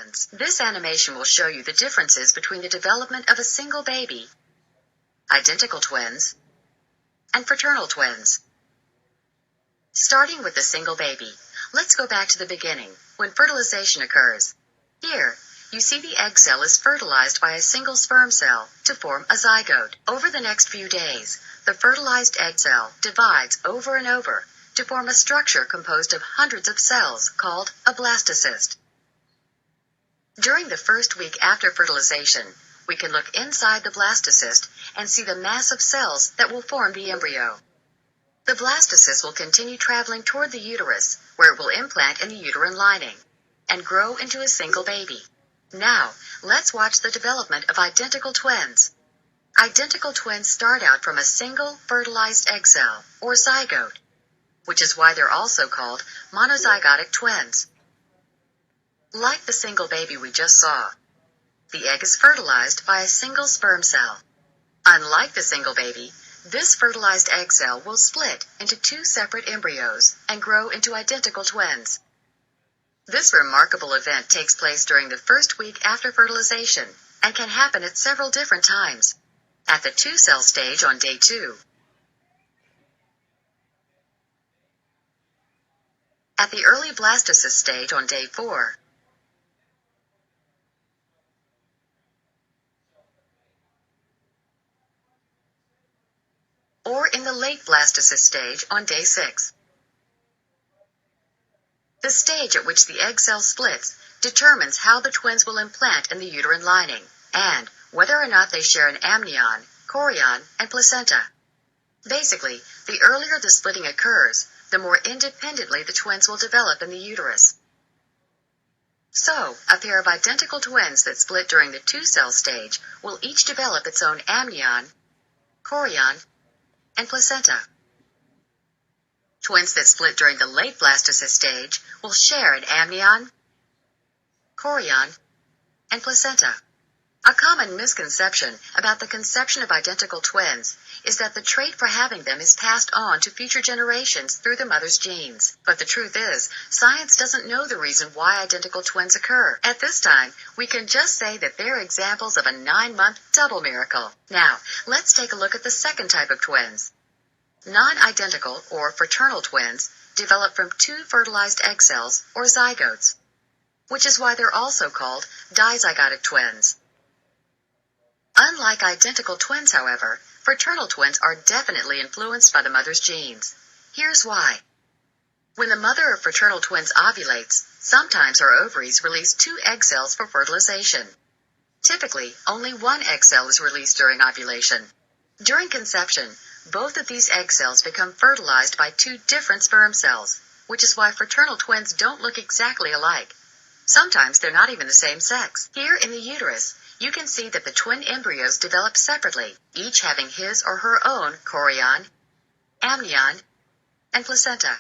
twins. This animation will show you the differences between the development of a single baby, identical twins, and fraternal twins. Starting with the single baby, let's go back to the beginning, when fertilization occurs. Here, you see the egg cell is fertilized by a single sperm cell to form a zygote. Over the next few days, the fertilized egg cell divides over and over to form a structure composed of hundreds of cells called a blastocyst. During the first week after fertilization, we can look inside the blastocyst and see the mass of cells that will form the embryo. The blastocyst will continue traveling toward the uterus, where it will implant in the uterine lining and grow into a single baby. Now, let's watch the development of identical twins. Identical twins start out from a single fertilized egg cell, or zygote, which is why they're also called monozygotic twins. Like the single baby we just saw, the egg is fertilized by a single sperm cell. Unlike the single baby, this fertilized egg cell will split into two separate embryos and grow into identical twins. This remarkable event takes place during the first week after fertilization and can happen at several different times. At the two-cell stage on day 2, at the early blastocyst stage on day 4, or in the late blastocyst stage on day 6. The stage at which the egg cell splits determines how the twins will implant in the uterine lining and whether or not they share an amnion, chorion, and placenta. Basically, the earlier the splitting occurs, the more independently the twins will develop in the uterus. So, a pair of identical twins that split during the two-cell stage will each develop its own amnion, chorion, and placenta. Twins that split during the late blastocyst stage will share an amnion, chorion, and placenta. A common misconception about the conception of identical twins is that the trait for having them is passed on to future generations through the mother's genes. But the truth is, science doesn't know the reason why identical twins occur. At this time, we can just say that they're examples of a 9-month double miracle. Now, let's take a look at the second type of twins. Non-identical or fraternal twins develop from two fertilized egg cells or zygotes, which is why they're also called dizygotic twins. Unlike identical twins, however, fraternal twins are definitely influenced by the mother's genes. Here's why. When the mother of fraternal twins ovulates, sometimes her ovaries release 2 egg cells for fertilization. Typically, only 1 egg cell is released during ovulation. During conception, both of these egg cells become fertilized by 2 different sperm cells, which is why fraternal twins don't look exactly alike. Sometimes they're not even the same sex. Here in the uterus, you can see that the twin embryos develop separately, each having his or her own chorion, amnion, and placenta.